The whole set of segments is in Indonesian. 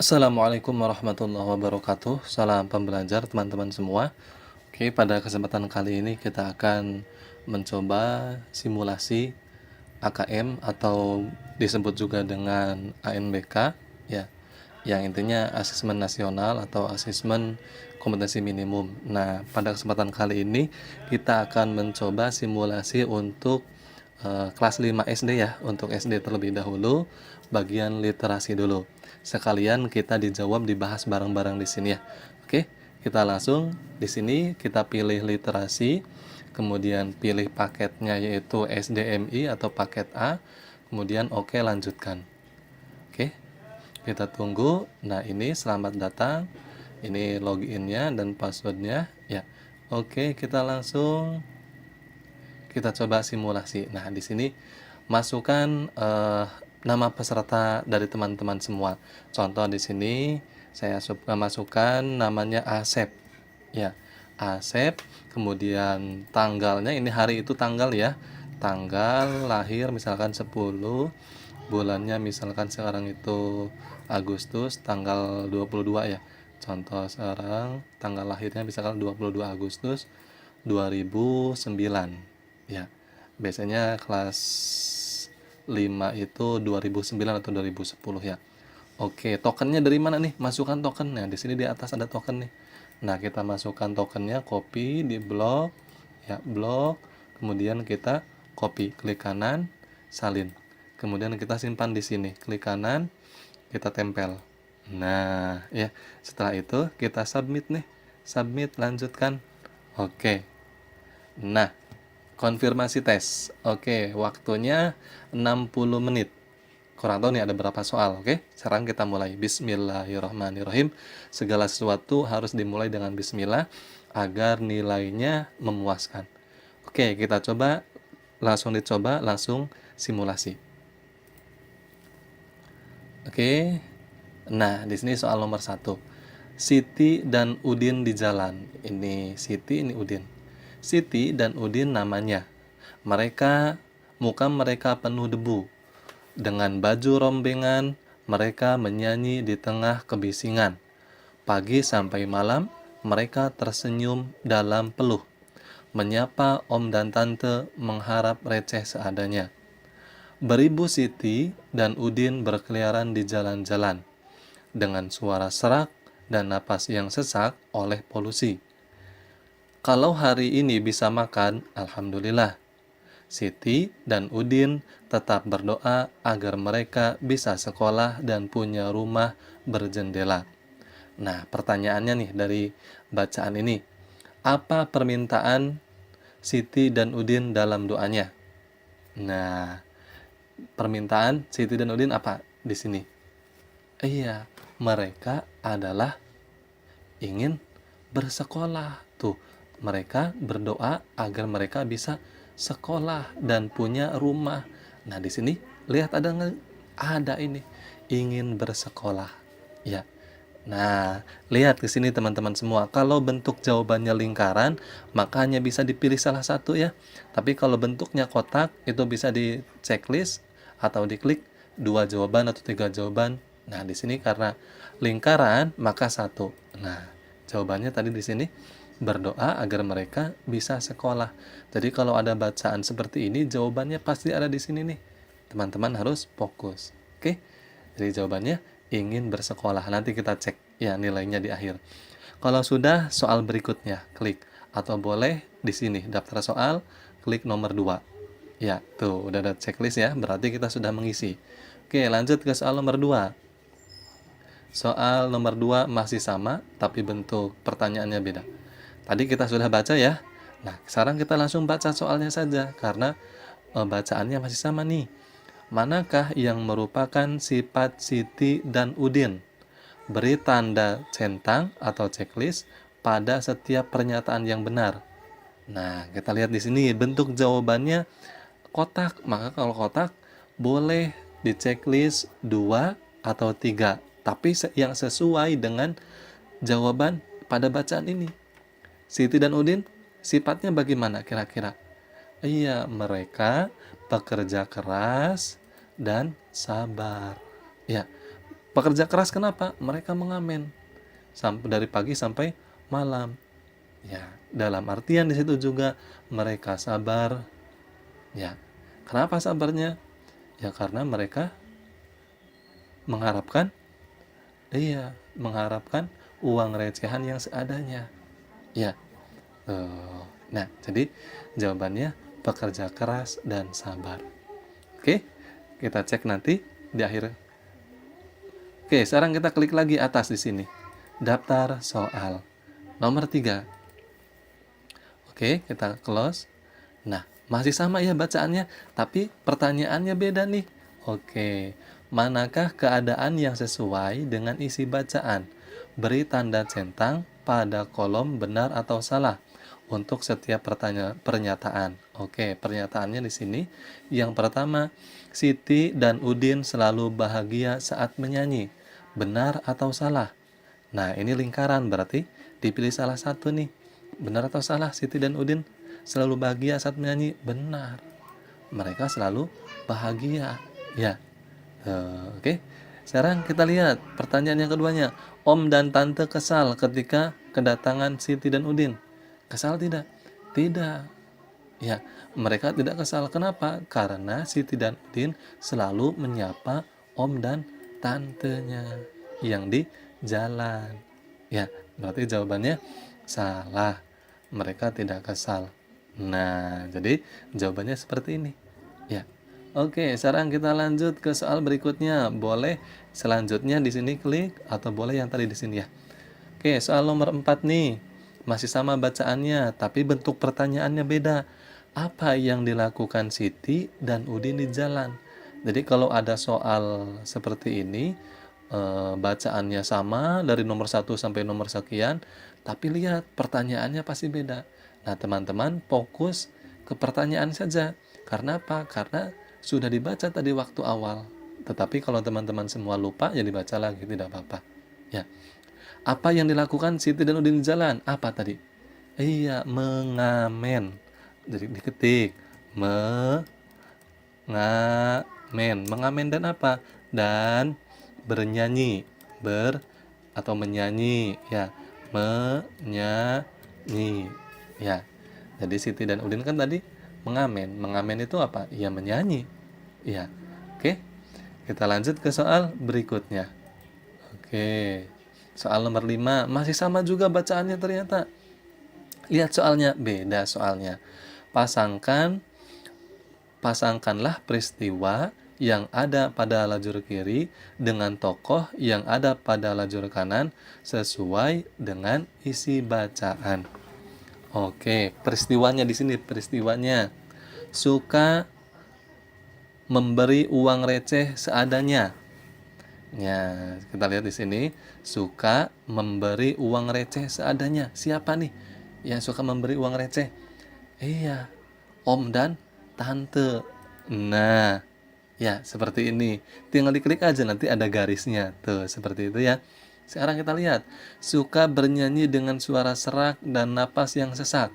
Assalamualaikum warahmatullahi wabarakatuh. Salam pembelajar teman-teman semua. Oke, pada kesempatan kali ini kita akan mencoba simulasi AKM atau disebut juga dengan ANBK ya. Yang intinya asesmen nasional atau asesmen kompetensi minimum. Nah, pada kesempatan kali ini kita akan mencoba simulasi untuk kelas 5 SD ya, untuk SD terlebih dahulu, bagian literasi dulu. Sekalian kita dijawab dibahas bareng-bareng di sini ya. Oke, kita langsung di sini kita pilih literasi, kemudian pilih paketnya yaitu SDMI atau paket A, kemudian oke lanjutkan. Oke, kita tunggu. Nah, ini selamat datang. Ini loginnya dan passwordnya ya. Oke, kita langsung kita coba simulasi. Nah, di sini masukkan nama peserta dari teman-teman semua. Contoh di sini saya masukkan namanya Asep. Ya, Asep. Kemudian tanggalnya ini hari itu tanggal ya. Tanggal lahir misalkan 10, bulannya misalkan sekarang itu Agustus tanggal 22 ya. Contoh sekarang tanggal lahirnya misalkan 22 Agustus 2009 ya. Biasanya kelas 5 itu 2009 atau 2010 ya. Oke, tokennya dari mana nih? Masukkan tokennya. Di sini di atas ada token nih. Nah, kita masukkan tokennya, copy di blok ya, blok. Kemudian kita copy, klik kanan, salin. Kemudian kita simpan di sini, klik kanan, kita tempel. Nah, ya, setelah itu kita submit nih. Submit, lanjutkan. Oke. Nah, konfirmasi tes. Oke, waktunya 60 menit. Kurang tahu nih ada berapa soal, oke? Sekarang kita mulai. Bismillahirrahmanirrahim. Segala sesuatu harus dimulai dengan bismillah agar nilainya memuaskan. Oke, kita coba. Langsung dicoba, langsung simulasi. Oke. Nah, di sini soal nomor 1. Siti dan Udin di jalan. Ini Siti, ini Udin. Siti dan Udin namanya. Muka mereka penuh debu. Dengan baju rombengan, mereka menyanyi di tengah kebisingan. Pagi sampai malam, mereka tersenyum dalam peluh. Menyapa om dan tante mengharap receh seadanya. Beribu Siti dan Udin berkeliaran di jalan-jalan dengan suara serak dan napas yang sesak oleh polusi. Kalau hari ini bisa makan, alhamdulillah. Siti dan Udin tetap berdoa agar mereka bisa sekolah dan punya rumah berjendela. Nah, pertanyaannya nih dari bacaan ini. Apa permintaan Siti dan Udin dalam doanya? Nah, permintaan Siti dan Udin apa di sini? Iya, mereka adalah ingin bersekolah. Tuh, mereka berdoa agar mereka bisa sekolah dan punya rumah. Nah, di sini lihat ada ini ingin bersekolah. Ya. Nah, lihat di sini teman-teman semua. Kalau bentuk jawabannya lingkaran, maka hanya bisa dipilih salah satu ya. Tapi kalau bentuknya kotak, itu bisa di checklist atau diklik 2 jawaban atau 3 jawaban. Nah, di sini karena lingkaran, maka 1. Nah, jawabannya tadi di sini berdoa agar mereka bisa sekolah. Jadi kalau ada bacaan seperti ini, jawabannya pasti ada di sini nih. Teman-teman harus fokus. Oke? Jadi jawabannya ingin bersekolah. Nanti kita cek ya nilainya di akhir. Kalau sudah, soal berikutnya klik, atau boleh di sini daftar soal, klik nomor 2. Ya, tuh udah ada checklist ya, berarti kita sudah mengisi. Oke, lanjut ke soal nomor 2. Soal nomor 2 masih sama, tapi bentuk pertanyaannya beda. Tadi kita sudah baca ya. Nah, sekarang kita langsung baca soalnya saja, karena bacaannya masih sama nih. Manakah yang merupakan sifat Siti dan Udin? Beri tanda centang atau checklist pada setiap pernyataan yang benar. Nah, kita lihat di sini bentuk jawabannya kotak. Maka kalau kotak boleh di checklist 2 atau 3, tapi yang sesuai dengan jawaban pada bacaan ini. Siti dan Udin sifatnya bagaimana kira-kira? Iya, mereka pekerja keras dan sabar. Ya, Pekerja keras kenapa? Mereka mengamen sampai dari pagi sampai malam. Ya, dalam artian di situ juga mereka sabar. Ya, kenapa sabarnya? Ya karena mereka mengharapkan, mengharapkan uang recehan yang seadanya. Ya, nah jadi jawabannya pekerja keras dan sabar. Oke, kita cek nanti di akhir. Oke, sekarang kita klik lagi atas di sini. Daftar soal. Nomor 3. Oke, kita close. Nah, masih sama ya bacaannya, tapi pertanyaannya beda nih. Oke, manakah keadaan yang sesuai dengan isi bacaan? Beri tanda centang pada kolom benar atau salah untuk setiap pernyataan. Oke, pernyataannya di sini. Yang pertama, Siti dan Udin selalu bahagia saat menyanyi. Benar atau salah? Nah, ini lingkaran berarti dipilih salah satu nih. Benar atau salah, Siti dan Udin selalu bahagia saat menyanyi? Benar. Mereka selalu bahagia. Ya. Oke. Sekarang kita lihat pertanyaan yang keduanya. Om dan Tante kesal ketika kedatangan Siti dan Udin. Kesal tidak? Tidak. Ya, mereka tidak kesal. Kenapa? Karena Siti dan Udin selalu menyapa Om dan Tantenya yang di jalan. Ya, berarti jawabannya salah. Mereka tidak kesal. Nah, jadi jawabannya seperti ini. Ya. Oke, sekarang kita lanjut ke soal berikutnya. Boleh selanjutnya di sini klik atau boleh yang tadi di sini ya. Oke, soal nomor 4 nih. Masih sama bacaannya, tapi bentuk pertanyaannya beda. Apa yang dilakukan Siti dan Udin di jalan? Jadi kalau ada soal seperti ini, bacaannya sama dari nomor 1 sampai nomor sekian, tapi lihat pertanyaannya pasti beda. Nah, teman-teman fokus ke pertanyaan saja. Karena apa? Karena sudah dibaca tadi waktu awal. Tetapi kalau teman-teman semua lupa, ya dibaca lagi, tidak apa-apa. Ya. Apa yang dilakukan Siti dan Udin di jalan? Apa tadi? Iya, mengamen. Jadi diketik. Mengamen. Mengamen dan apa? Dan bernyanyi. Atau menyanyi. Ya, menyanyi. Ya, jadi Siti dan Udin kan tadi mengamen. Mengamen itu apa? Ya, menyanyi. Ya, oke. Kita lanjut ke soal berikutnya. Oke. Soal nomor 5 masih sama juga bacaannya ternyata. Lihat soalnya, beda soalnya. Pasangkanlah peristiwa yang ada pada lajur kiri dengan tokoh yang ada pada lajur kanan sesuai dengan isi bacaan. Oke, peristiwanya di sini peristiwanya. Suka memberi uang receh seadanya. Ya, kita lihat di sini, suka memberi uang receh seadanya. Siapa nih yang suka memberi uang receh? Iya, om dan tante. Nah, ya seperti ini. Tinggal diklik aja nanti ada garisnya. Tuh, seperti itu ya. Sekarang kita lihat, suka bernyanyi dengan suara serak dan napas yang sesak.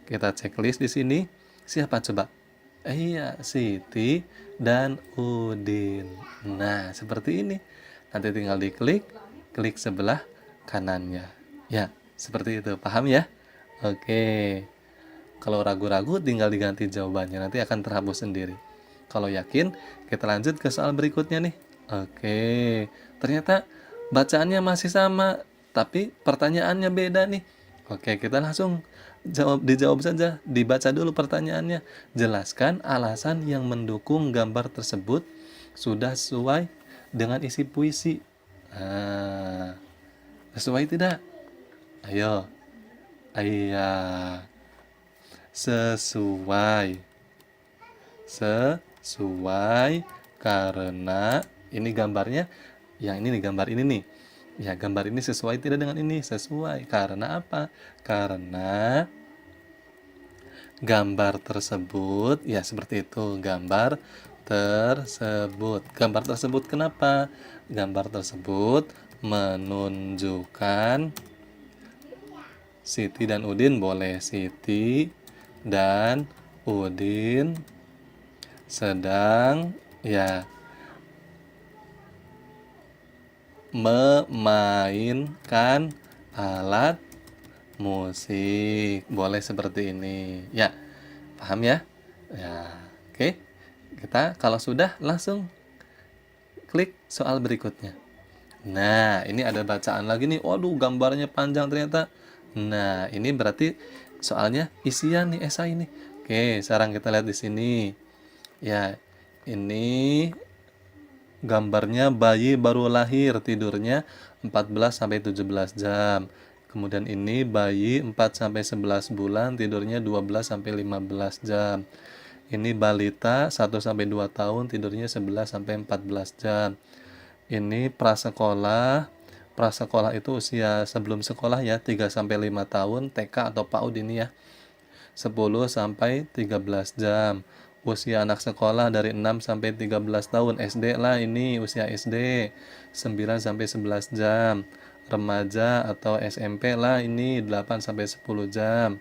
Kita checklist di sini. Siapa coba? Iya, Siti dan Udin. Nah, seperti ini. Nanti tinggal diklik, klik sebelah kanannya. Ya, seperti itu. Paham ya? Oke. Kalau ragu-ragu tinggal diganti jawabannya. Nanti akan terhapus sendiri. Kalau yakin, kita lanjut ke soal berikutnya nih. Oke. Ternyata bacaannya masih sama, tapi pertanyaannya beda nih. Oke, kita langsung dijawab saja. Dibaca dulu pertanyaannya. Jelaskan alasan yang mendukung gambar tersebut sudah sesuai dengan isi puisi. Nah, sesuai tidak? Ayo. Iya. Sesuai. Sesuai karena ini gambarnya yang ini nih, gambar ini nih. Ya, gambar ini sesuai tidak dengan ini? Sesuai. Karena apa? Karena gambar tersebut, ya seperti itu, gambar tersebut. Gambar tersebut kenapa? Gambar tersebut menunjukkan Siti dan Udin, boleh Siti dan Udin sedang ya memainkan alat musik. Boleh seperti ini. Ya, paham ya? Ya, oke. Kita kalau sudah langsung klik soal berikutnya. Nah, ini ada bacaan lagi nih. Waduh, gambarnya panjang ternyata. Nah, ini berarti soalnya isian nih esai ini. Oke, sekarang kita lihat di sini. Ya, ini gambarnya bayi baru lahir, tidurnya 14 sampai 17 jam. Kemudian ini bayi 4 sampai 11 bulan, tidurnya 12 sampai 15 jam. Ini balita 1 sampai 2 tahun, tidurnya 11 sampai 14 jam. Ini prasekolah. Prasekolah itu usia sebelum sekolah ya, 3 sampai 5 tahun, TK atau PAUD ini ya. 10 sampai 13 jam. Usia anak sekolah dari 6 sampai 13 tahun. SD lah ini, usia SD 9 sampai 11 jam. Remaja atau SMP lah ini 8 sampai 10 jam.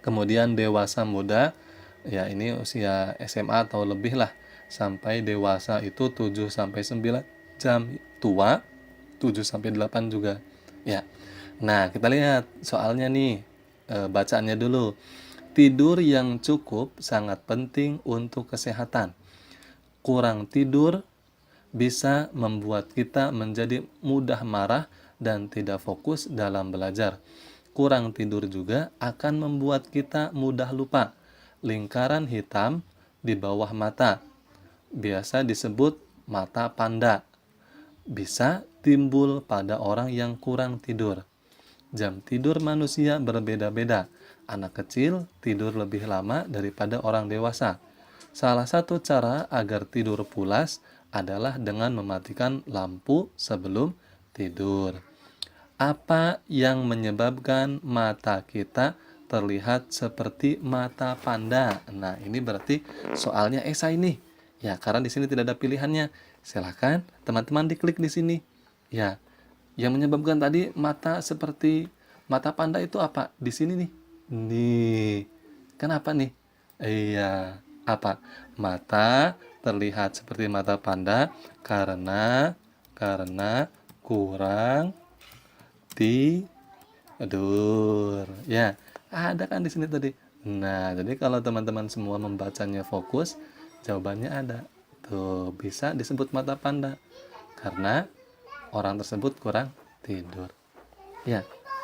Kemudian dewasa muda, ya ini usia SMA atau lebih lah. Sampai dewasa itu 7 sampai 9 jam. Tua 7 sampai 8 juga. Ya. Nah, kita lihat soalnya nih. Bacaannya dulu. Tidur yang cukup sangat penting untuk kesehatan. Kurang tidur bisa membuat kita menjadi mudah marah dan tidak fokus dalam belajar. Kurang tidur juga akan membuat kita mudah lupa. Lingkaran hitam di bawah mata, biasa disebut mata panda, bisa timbul pada orang yang kurang tidur. Jam tidur manusia berbeda-beda. Anak kecil tidur lebih lama daripada orang dewasa. Salah satu cara agar tidur pulas adalah dengan mematikan lampu sebelum tidur. Apa yang menyebabkan mata kita terlihat seperti mata panda? Nah, ini berarti soalnya esai nih. Ya, karena di sini tidak ada pilihannya. Silahkan teman-teman diklik di sini. Ya, yang menyebabkan tadi mata seperti mata panda itu apa? Di sini nih. Nih. Kenapa nih? Iya, apa? Mata terlihat seperti mata panda karena kurang tidur. Ya, ada kan di sini tadi. Nah, jadi kalau teman-teman semua membacanya fokus, jawabannya ada. Tuh, bisa disebut mata panda karena orang tersebut kurang tidur. Ya.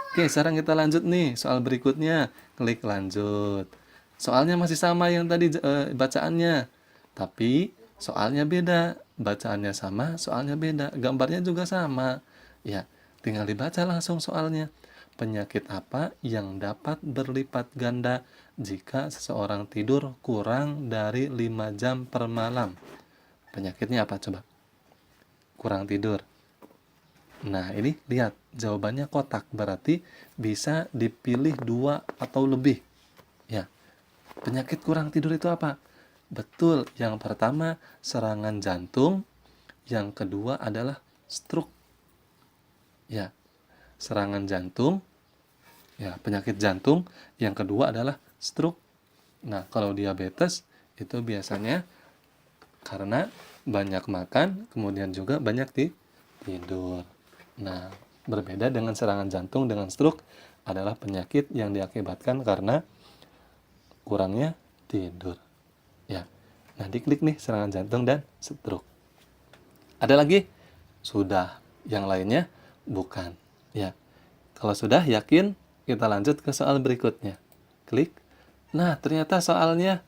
Oke, sekarang kita lanjut nih soal berikutnya. Klik lanjut. Soalnya masih sama yang tadi bacaannya. Tapi soalnya beda. Bacaannya sama, soalnya beda. Gambarnya juga sama. Ya, tinggal dibaca langsung soalnya. Penyakit apa yang dapat berlipat ganda jika seseorang tidur kurang dari 5 jam per malam? Penyakitnya apa coba? Kurang tidur. Nah, ini lihat, jawabannya kotak, berarti bisa dipilih 2 atau lebih. Ya, penyakit kurang tidur itu apa? Betul, yang pertama serangan jantung, yang kedua adalah stroke. Ya, serangan jantung, ya penyakit jantung, yang kedua adalah stroke. Nah, kalau diabetes itu biasanya karena banyak makan, kemudian juga banyak tidur. Nah, berbeda dengan serangan jantung dengan stroke adalah penyakit yang diakibatkan karena kurangnya tidur. Ya. Nah, diklik nih serangan jantung dan stroke. Ada lagi? Sudah. Yang lainnya bukan. Ya. Kalau sudah yakin, kita lanjut ke soal berikutnya. Klik. Nah, ternyata soalnya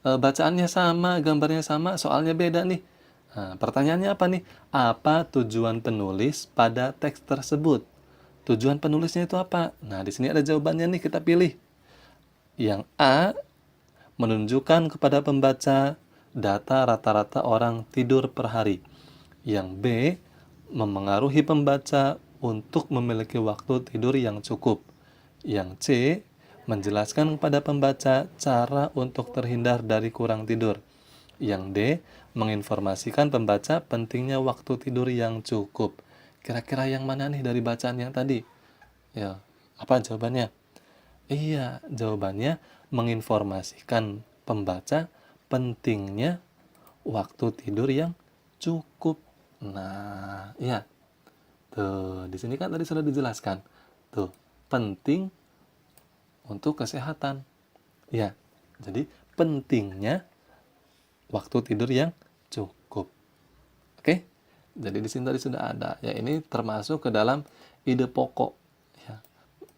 bacaannya sama, gambarnya sama, soalnya beda nih. Nah, pertanyaannya apa nih? Apa tujuan penulis pada teks tersebut? Tujuan penulisnya itu apa? Nah, di sini ada jawabannya nih, kita pilih. Yang A, menunjukkan kepada pembaca data rata-rata orang tidur per hari. Yang B, memengaruhi pembaca untuk memiliki waktu tidur yang cukup. Yang C, menjelaskan kepada pembaca cara untuk terhindar dari kurang tidur. Yang D, menginformasikan pembaca pentingnya waktu tidur yang cukup. Kira-kira yang mana nih dari bacaan yang tadi? Ya, apa jawabannya? Iya, jawabannya menginformasikan pembaca pentingnya waktu tidur yang cukup. Nah, ya. Tuh, di sini kan tadi sudah dijelaskan. Tuh, penting untuk kesehatan. Ya, jadi pentingnya waktu tidur yang cukup. Oke? Jadi di sini tadi sudah ada. Ya, ini termasuk ke dalam ide pokok. Ya,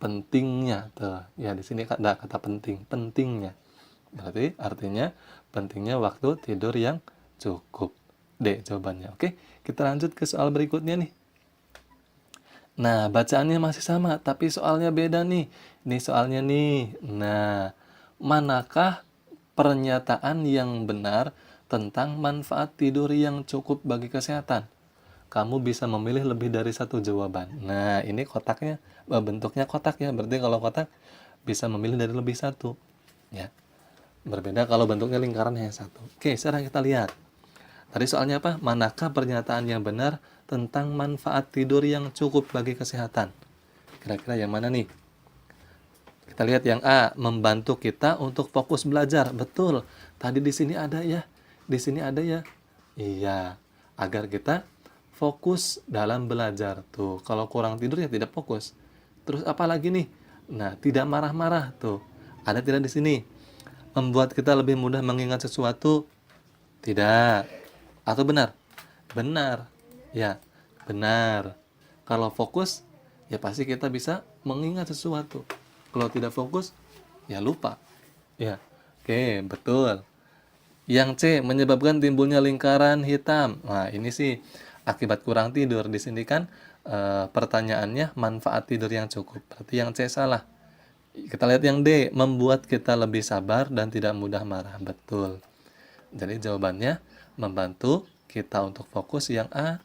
pentingnya. Tuh, ya di sini ada kata penting. Pentingnya. Berarti artinya pentingnya waktu tidur yang cukup. D jawabannya. Oke, kita lanjut ke soal berikutnya nih. Nah, bacaannya masih sama, tapi soalnya beda nih. Ini soalnya nih. Nah, manakah pernyataan yang benar tentang manfaat tidur yang cukup bagi kesehatan? Kamu bisa memilih lebih dari satu jawaban. Nah, ini kotaknya, bentuknya kotak ya. Berarti kalau kotak bisa memilih dari lebih satu. Ya, berbeda kalau bentuknya lingkaran hanya satu. Oke, sekarang kita lihat. Tadi soalnya apa? Manakah pernyataan yang benar tentang manfaat tidur yang cukup bagi kesehatan? Kira-kira yang mana nih? Kita lihat yang A, membantu kita untuk fokus belajar. Betul. Tadi di sini ada ya. Di sini ada ya. Iya, agar kita fokus dalam belajar. Tuh, kalau kurang tidur ya tidak fokus. Terus apa lagi nih? Nah, tidak marah-marah. Tuh, ada tidak di sini? Membuat kita lebih mudah mengingat sesuatu. Tidak. Atau benar? Benar. Ya, benar. Kalau fokus, ya pasti kita bisa mengingat sesuatu. Kalau tidak fokus, ya lupa. Ya, oke, betul. Yang C, menyebabkan timbulnya lingkaran hitam. Nah, ini sih akibat kurang tidur. Di sini kan pertanyaannya manfaat tidur yang cukup. Berarti yang C salah. Kita lihat yang D, membuat kita lebih sabar dan tidak mudah marah. Betul. Jadi jawabannya membantu kita untuk fokus yang A,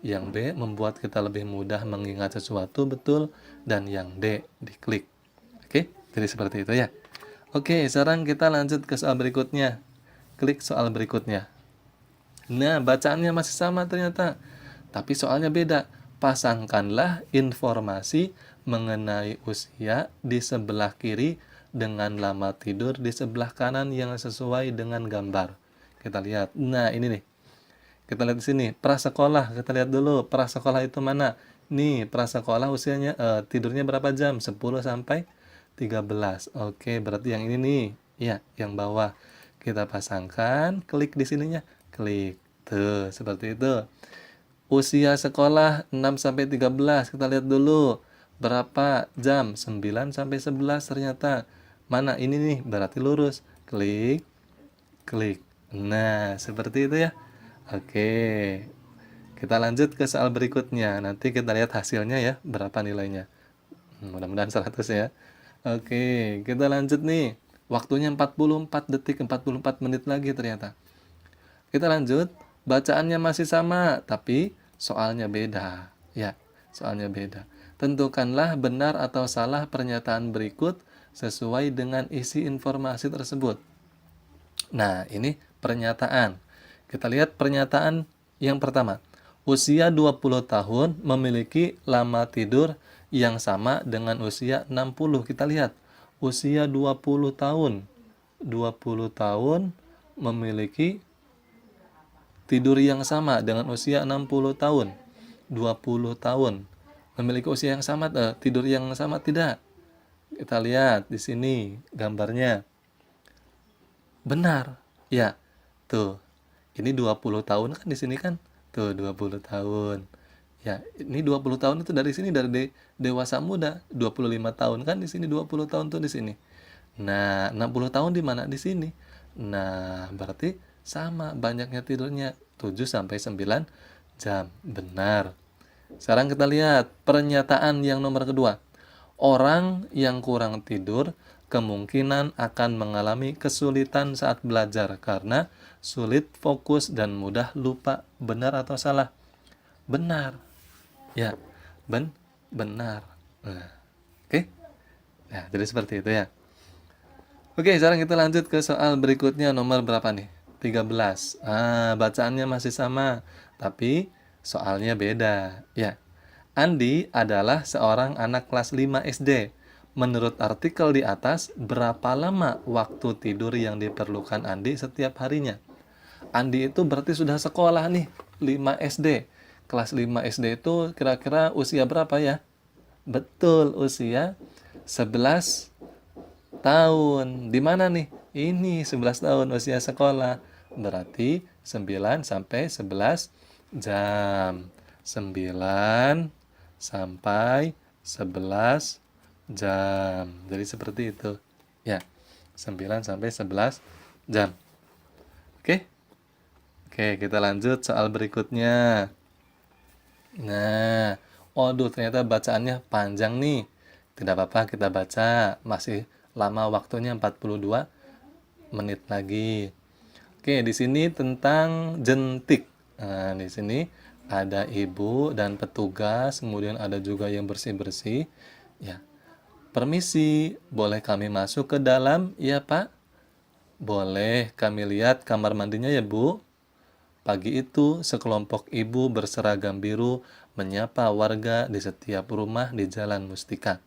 yang B membuat kita lebih mudah mengingat sesuatu, betul, dan yang D diklik. Oke, jadi seperti itu ya. Oke, sekarang kita lanjut ke soal berikutnya. Klik soal berikutnya. Nah, bacaannya masih sama ternyata, tapi soalnya beda. Pasangkanlah informasi mengenai usia di sebelah kiri dengan lama tidur di sebelah kanan yang sesuai dengan gambar. Kita lihat. Nah, ini nih. Kita lihat di sini. Prasekolah. Kita lihat dulu. Prasekolah itu mana? Nih, prasekolah usianya tidurnya berapa jam? 10 sampai 13. Oke, berarti yang ini nih. Ya, yang bawah. Kita pasangkan. Klik di sininya. Klik. Tuh, seperti itu. Usia sekolah 6 sampai 13. Kita lihat dulu. Berapa jam? 9 sampai 11 ternyata. Mana? Ini nih. Berarti lurus. Klik. Klik. Nah, seperti itu ya. Oke. Kita lanjut ke soal berikutnya. Nanti kita lihat hasilnya ya, berapa nilainya. Mudah-mudahan 100 ya. Oke, kita lanjut nih. Waktunya 44 detik, 44 menit lagi ternyata. Kita lanjut. Bacaannya masih sama, tapi soalnya beda. Ya, soalnya beda. Tentukanlah benar atau salah pernyataan berikut sesuai dengan isi informasi tersebut. Nah, ini pernyataan. Kita lihat pernyataan yang pertama. Usia 20 tahun memiliki lama tidur yang sama dengan usia 60. Kita lihat. Usia 20 tahun. 20 tahun memiliki tidur yang sama dengan usia 60 tahun. 20 tahun memiliki usia yang sama, tidur yang sama tidak? Kita lihat di sini gambarnya. Benar. Ya. Tuh. Ini 20 tahun kan di sini kan? Tuh 20 tahun. Ya, ini 20 tahun itu dari sini dari dewasa muda. 25 tahun kan di sini, 20 tahun tuh di sini. Nah, 60 tahun di mana? Di sini. Nah, berarti sama banyaknya tidurnya 7 sampai 9 jam. Benar. Sekarang kita lihat pernyataan yang nomor kedua. Orang yang kurang tidur kemungkinan akan mengalami kesulitan saat belajar karena sulit fokus dan mudah lupa. Benar atau salah? Benar. Ya, benar. Nah, oke. Nah, jadi seperti itu ya. Oke, sekarang kita lanjut ke soal berikutnya, nomor berapa nih? 13. Bacaannya masih sama, tapi soalnya beda. Ya. Andi adalah seorang anak kelas 5 SD. Menurut artikel di atas, berapa lama waktu tidur yang diperlukan Andi setiap harinya? Andi itu berarti sudah sekolah nih, 5 SD. kelas 5 SD itu kira-kira usia berapa ya? Betul, usia 11 tahun. Di mana nih? Ini 11 tahun usia sekolah. Berarti 9 sampai 11 jam. 9 sampai 11 jam. Jadi seperti itu. Ya, 9 sampai 11 jam. Oke? Oke, kita lanjut soal berikutnya. Nah, waduh ternyata bacaannya panjang nih. Tidak apa-apa kita baca, masih lama waktunya 42 menit lagi. Oke, di sini tentang jentik. Nah, di sini ada ibu dan petugas, kemudian ada juga yang bersih-bersih. Ya, permisi, boleh kami masuk ke dalam? Ya, Pak. Boleh, kami lihat kamar mandinya ya, Bu. Pagi itu, sekelompok ibu berseragam biru menyapa warga di setiap rumah di Jalan Mustika.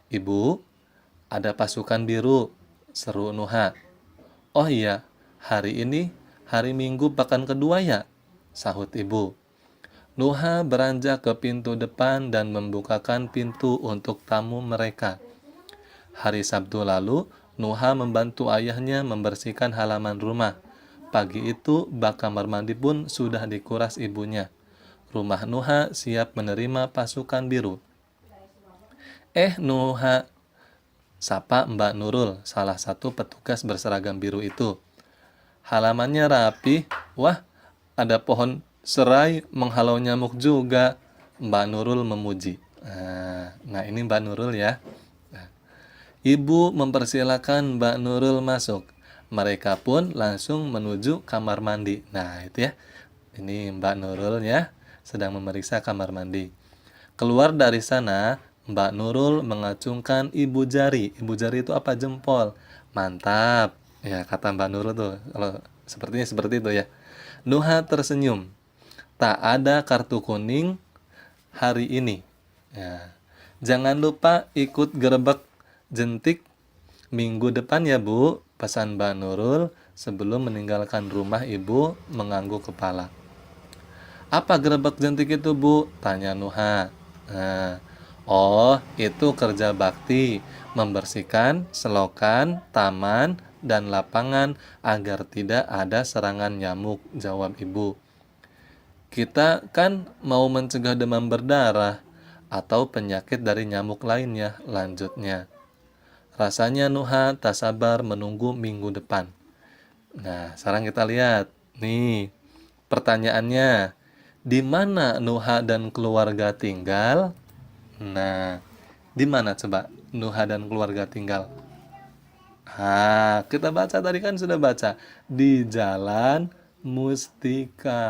Ibu, ada pasukan biru, seru Nuha. Oh iya, hari ini hari Minggu pekan kedua ya, sahut ibu. Nuha beranjak ke pintu depan dan membukakan pintu untuk tamu mereka. Hari Sabtu lalu, Nuha membantu ayahnya membersihkan halaman rumah. Pagi itu, bak kamar mandi pun sudah dikuras ibunya. Rumah Nuha siap menerima pasukan biru. Nuha, sapa Mbak Nurul, salah satu petugas berseragam biru itu. Halamannya rapi. Wah, ada pohon serai menghalau nyamuk juga. Mbak Nurul memuji. Nah, ini Mbak Nurul ya. Ibu mempersilahkan Mbak Nurul masuk. Mereka pun langsung menuju kamar mandi. Nah, itu ya. Ini Mbak Nurul ya, sedang memeriksa kamar mandi. Keluar dari sana, Mbak Nurul mengacungkan ibu jari. Ibu jari itu apa? Jempol. Mantap. Ya, kata Mbak Nurul tuh. Kalau sepertinya seperti itu ya. Nuha tersenyum. Tak ada kartu kuning hari ini. Ya. Jangan lupa ikut gerebek jentik minggu depan ya, Bu, pesan Mbak Nurul sebelum meninggalkan rumah. Ibu mengangguk kepala. Apa gerebek jentik itu, Bu? Tanya Nuha. Nah, oh, itu kerja bakti, membersihkan selokan, taman, dan lapangan agar tidak ada serangan nyamuk, jawab ibu. Kita kan mau mencegah demam berdarah atau penyakit dari nyamuk lainnya, lanjutnya. Rasanya Nuha tak sabar menunggu minggu depan. Nah, sekarang kita lihat. Nih, pertanyaannya. Di mana Nuha dan keluarga tinggal? Nah, di mana coba Nuha dan keluarga tinggal? Kita baca tadi kan sudah baca. Di Jalan Mustika.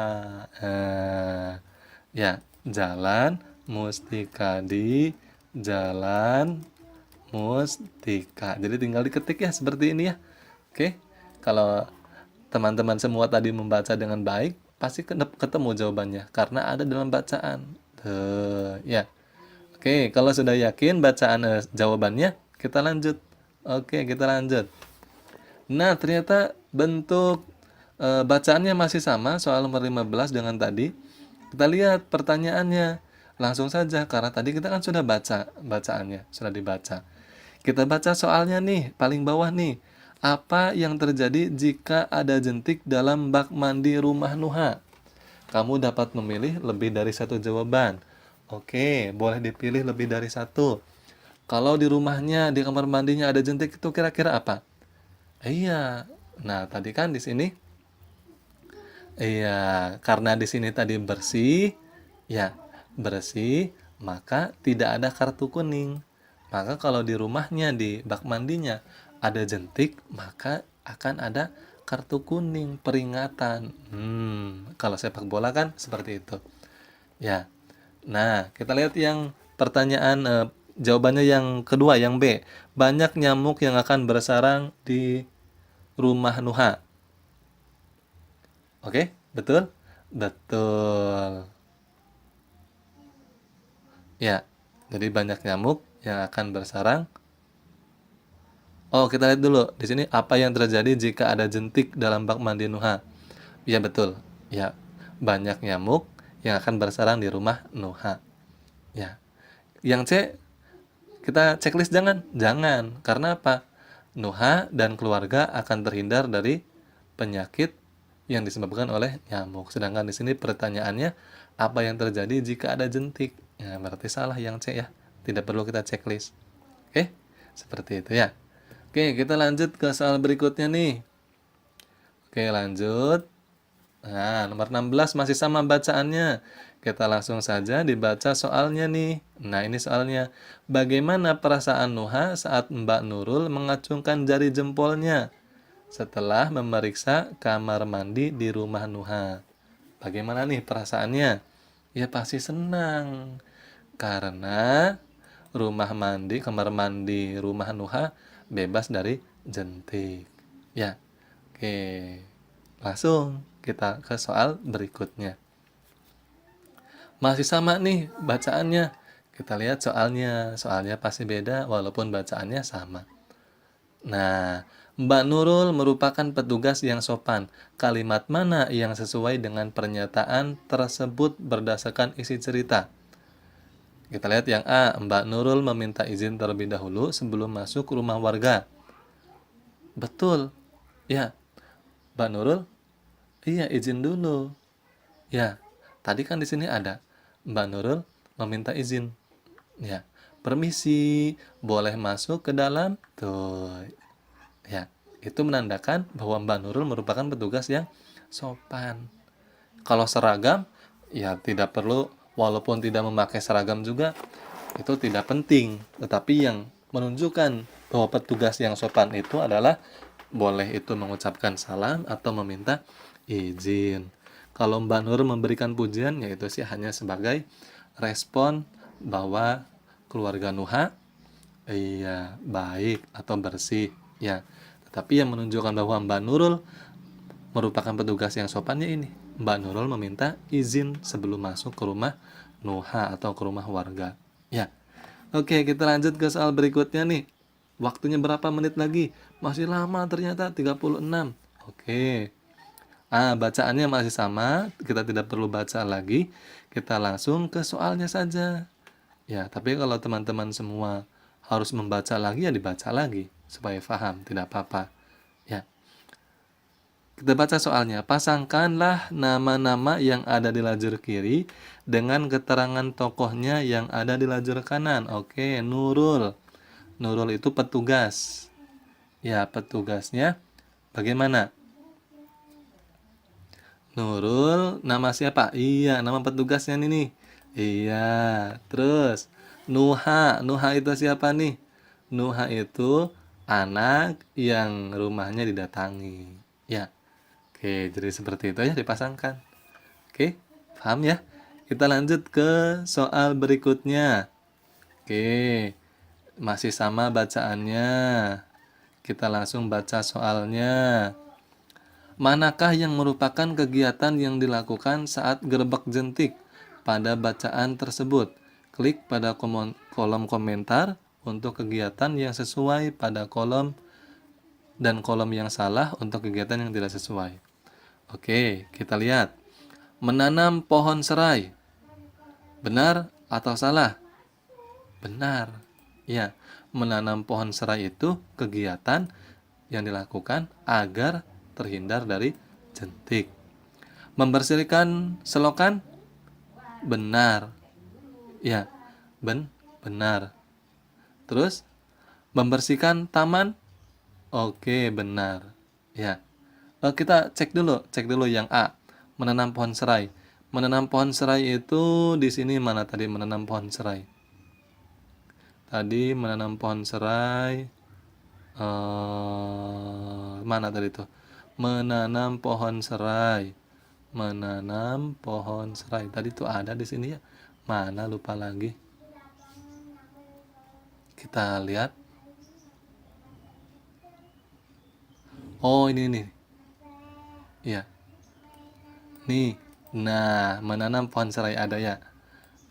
Ya, Jalan Mustika, di Jalan Mustika. Jadi tinggal diketik ya seperti ini ya. Oke. Kalau teman-teman semua tadi membaca dengan baik, pasti ketemu jawabannya karena ada dalam bacaan. Ya. Oke, kalau sudah yakin bacaan jawabannya, kita lanjut. Oke, kita lanjut. Nah, ternyata bentuk bacaannya masih sama soal nomor 15 dengan tadi. Kita lihat pertanyaannya. Langsung saja karena tadi kita kan sudah baca bacaannya, sudah dibaca. Kita baca soalnya nih, paling bawah nih. Apa yang terjadi jika ada jentik dalam bak mandi rumah Nuha? Kamu dapat memilih lebih dari satu jawaban. Oke, boleh dipilih lebih dari satu. Kalau di rumahnya, di kamar mandinya ada jentik itu kira-kira apa? Iya. Nah, tadi kan di sini. Iya, karena di sini tadi bersih, ya, bersih, maka tidak ada kartu kuning. Maka kalau di rumahnya, di bak mandinya ada jentik, maka akan ada kartu kuning peringatan. Kalau sepak bola kan seperti itu. Ya. Nah, kita lihat yang pertanyaan jawabannya yang kedua, yang B. Banyak nyamuk yang akan bersarang di rumah Nuha. Oke, betul? Betul. Ya. Jadi banyak nyamuk yang akan bersarang. Oh, kita lihat dulu. Di sini apa yang terjadi jika ada jentik dalam bak mandi Nuha? Ya, betul. Ya. Banyak nyamuk yang akan bersarang di rumah Nuha. Ya. Yang C, kita checklist jangan. Jangan. Karena apa? Nuha dan keluarga akan terhindar dari penyakit yang disebabkan oleh nyamuk. Sedangkan di sini pertanyaannya, apa yang terjadi jika ada jentik? Ya, berarti salah yang C ya. Tidak perlu kita checklist. Oke? Seperti itu ya. Oke, kita lanjut ke soal berikutnya nih. Oke, lanjut. Nah, nomor 16 masih sama bacaannya. Kita langsung saja dibaca soalnya nih. Nah, ini soalnya. Bagaimana perasaan Nuha saat Mbak Nurul mengacungkan jari jempolnya setelah memeriksa kamar mandi di rumah Nuha? Bagaimana nih perasaannya? Ya pasti senang. Karena kamar mandi rumah Nuha bebas dari jentik. Ya, oke. Langsung kita ke soal berikutnya. Masih sama nih bacaannya. Kita lihat soalnya. Soalnya pasti beda walaupun bacaannya sama. Nah, Mbak Nurul merupakan petugas yang sopan. Kalimat mana yang sesuai dengan pernyataan tersebut berdasarkan isi cerita? Kita lihat yang A. Mbak Nurul meminta izin terlebih dahulu sebelum masuk rumah warga. Betul. Ya, Mbak Nurul, iya izin dulu. Ya, tadi kan di sini ada Mbak Nurul meminta izin. Ya, permisi, boleh masuk ke dalam? Tuh. Ya, itu menandakan bahwa Mbak Nurul merupakan petugas yang sopan. Kalau seragam, ya tidak perlu, walaupun tidak memakai seragam juga, itu tidak penting. Tetapi yang menunjukkan bahwa petugas yang sopan itu adalah boleh itu mengucapkan salam atau meminta izin. Kalau Mbak Nur memberikan pujian, yaitu sih hanya sebagai respon bahwa keluarga Nuha iya baik atau bersih ya. Tetapi yang menunjukkan bahwa Mbak Nurul merupakan petugas yang sopannya ini, Mbak Nurul meminta izin sebelum masuk ke rumah Nuha atau ke rumah warga. Ya. Oke, kita lanjut ke soal berikutnya nih. Waktunya berapa menit lagi? Masih lama ternyata 36. Oke. Bacaannya masih sama, kita tidak perlu baca lagi. Kita langsung ke soalnya saja. Ya, tapi kalau teman-teman semua harus membaca lagi ya dibaca lagi supaya paham, tidak apa-apa. Ya. Kita baca soalnya. Pasangkanlah nama-nama yang ada di lajur kiri dengan keterangan tokohnya yang ada di lajur kanan. Oke, Nurul. Nurul itu petugas. Ya, petugasnya bagaimana? Nurul, nama siapa? Iya, nama petugasnya nih. Iya, terus Nuha. Nuha itu siapa nih? Nuha itu anak yang rumahnya didatangi. Ya, oke, jadi seperti itu ya dipasangkan. Oke, paham ya? Kita lanjut ke soal berikutnya. Oke, masih sama bacaannya. Kita langsung baca soalnya. Manakah yang merupakan kegiatan yang dilakukan saat gerbek jentik pada bacaan tersebut? Klik pada kolom komentar untuk kegiatan yang sesuai pada kolom dan kolom yang salah untuk kegiatan yang tidak sesuai. Oke, kita lihat. Menanam pohon serai. Benar atau salah? Benar. Ya, menanam pohon serai itu kegiatan yang dilakukan agar terhindar dari jentik. Membersihkan selokan? Benar. Ya, benar. Terus, membersihkan taman? Oke, benar. Ya. Kita cek dulu yang A. Menanam pohon serai. Menanam pohon serai itu di sini mana tadi menanam pohon serai? Tadi menanam pohon serai mana tadi tuh? Menanam pohon serai. Menanam pohon serai. Tadi tuh ada di sini ya. Mana lupa lagi. Kita lihat. Oh, ini nih. Ya. Nih. Nah, menanam pohon serai ada ya.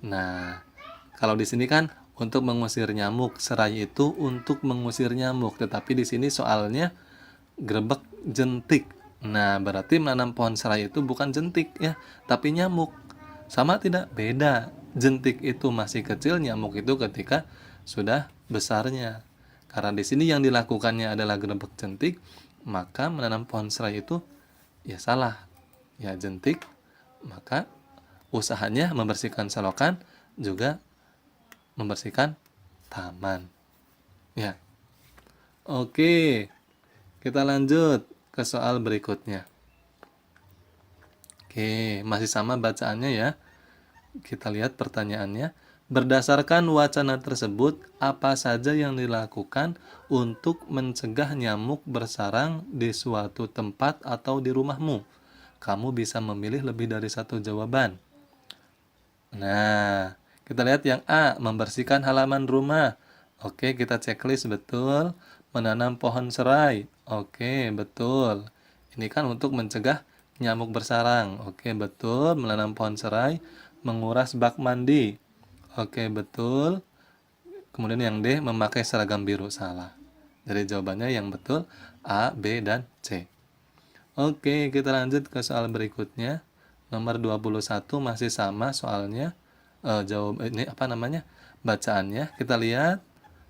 Nah, kalau di sini kan untuk mengusir nyamuk. Serai itu untuk mengusir nyamuk, tetapi di sini soalnya grebek jentik. Nah, berarti menanam pohon serai itu bukan jentik ya, tapi nyamuk. Sama tidak? Beda. Jentik itu masih kecil, nyamuk itu ketika sudah besarnya. Karena di sini yang dilakukannya adalah gerebek jentik, maka menanam pohon serai itu ya salah. Ya jentik, maka usahanya membersihkan selokan juga membersihkan taman. Ya. Oke, kita lanjut ke soal berikutnya. Oke, masih sama bacaannya ya. Kita lihat pertanyaannya. Berdasarkan wacana tersebut, apa saja yang dilakukan untuk mencegah nyamuk bersarang di suatu tempat atau di rumahmu? Kamu bisa memilih lebih dari satu jawaban. Nah, kita lihat yang A, membersihkan halaman rumah. Oke, kita checklist betul. Menanam pohon serai. Oke, betul. Ini kan untuk mencegah nyamuk bersarang. Oke, betul. Menanam pohon serai. Menguras bak mandi. Oke, betul. Kemudian yang D, memakai seragam biru. Salah. Jadi jawabannya yang betul A, B, dan C. Oke, kita lanjut ke soal berikutnya. Nomor 21 masih sama soalnya. Ini apa namanya? Bacaannya. Kita lihat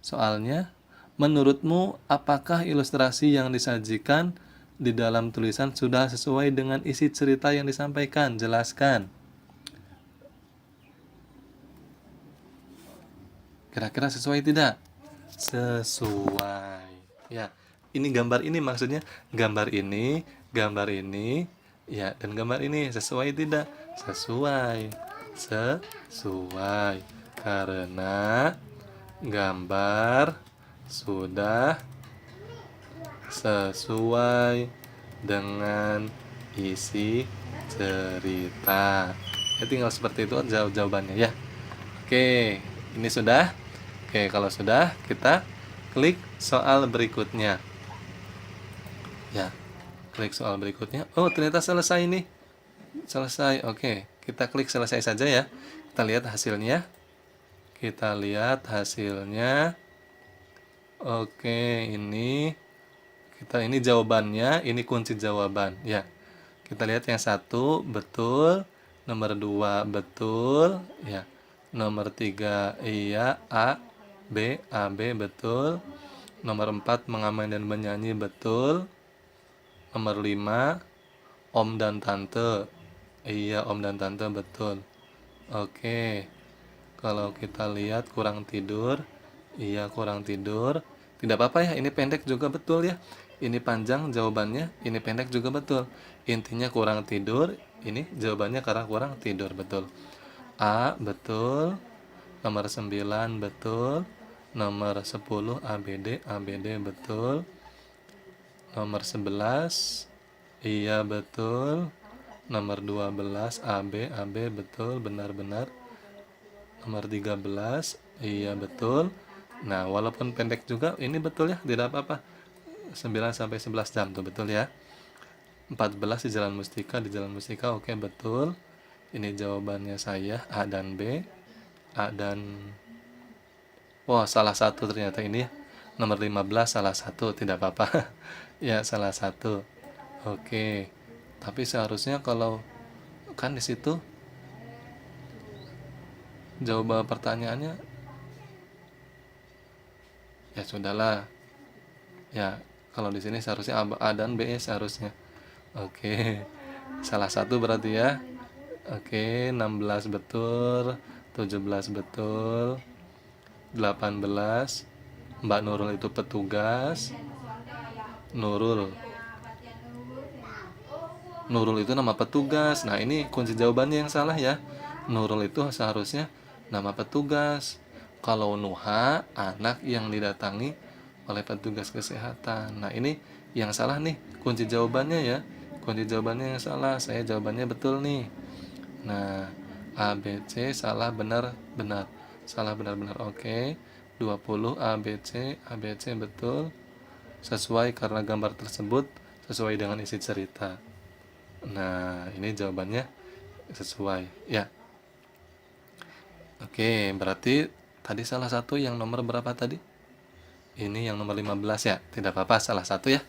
soalnya. Menurutmu, apakah ilustrasi yang disajikan di dalam tulisan sudah sesuai dengan isi cerita yang disampaikan? Jelaskan. Kira-kira sesuai tidak? Sesuai. Ya, ini gambar ini maksudnya gambar ini, ya, dan gambar ini sesuai tidak? Sesuai. Sesuai. Karena gambar sudah sesuai dengan isi cerita. Ya, tinggal seperti itu jawabannya ya. Oke, ini sudah. Oke, kalau sudah, kita klik soal berikutnya. Ya, klik soal berikutnya. Oh, ternyata selesai nih. Selesai. Oke, kita klik selesai saja ya. Kita lihat hasilnya. Kita lihat hasilnya. Oke, ini jawabannya, ini kunci jawaban. Ya, kita lihat yang satu betul, nomor 2 betul, ya. Nomor 3 iya, A, B betul. Nomor 4 mengamen dan menyanyi betul. Nomor 5 om dan tante. Iya, om dan tante betul. Oke. Kalau kita lihat kurang tidur, iya kurang tidur. Tidak apa-apa ya, ini pendek juga betul ya. Ini panjang jawabannya, ini pendek juga betul. Intinya kurang tidur, ini jawabannya karena kurang tidur betul. A betul. Nomor 9 betul. Nomor 10 ABD betul. Nomor 11 iya betul. Nomor 12 AB betul, benar-benar. Nomor 13 iya betul. Nah, walaupun pendek juga ini betul ya, tidak apa-apa. 9 sampai 11 jam tuh betul ya. 14 di Jalan Mustika, oke betul. Ini jawabannya saya A dan B. A dan wah, salah satu ternyata ini ya. Nomor 15 salah satu, tidak apa-apa. Ya, salah satu. Oke. Tapi seharusnya kalau kan di situ jawab pertanyaannya ya sudahlah. Ya, kalau di sini seharusnya A dan B seharusnya. Oke. Salah satu berarti ya. Oke, 16 betul, 17 betul, 18. Mbak Nurul itu petugas. Nurul. Nurul itu nama petugas. Nah, ini kunci jawabannya yang salah ya. Nurul itu seharusnya nama petugas. Kalau Nuha, anak yang didatangi oleh petugas kesehatan. Nah, ini yang salah nih, kunci jawabannya ya. Kunci jawabannya yang salah. Saya jawabannya betul nih. Nah, A, B, C salah, benar, benar. Salah, benar, benar. Oke. 20 A, B, C betul. Sesuai karena gambar tersebut sesuai dengan isi cerita. Nah, ini jawabannya sesuai ya. Oke, berarti tadi salah satu yang nomor berapa tadi? Ini yang nomor 15 ya. Tidak apa-apa, salah satu ya.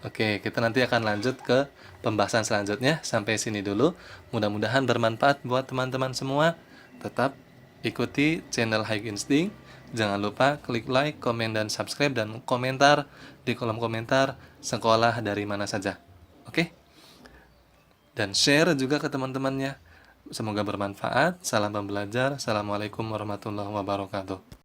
Oke, kita nanti akan lanjut ke pembahasan selanjutnya. Sampai sini dulu. Mudah-mudahan bermanfaat buat teman-teman semua. Tetap ikuti channel High Instinct. Jangan lupa klik like, komen, dan subscribe, dan komentar di kolom komentar sekolah dari mana saja. Oke? Dan share juga ke teman-temannya. Semoga bermanfaat. Salam pembelajar. Assalamualaikum warahmatullahi wabarakatuh.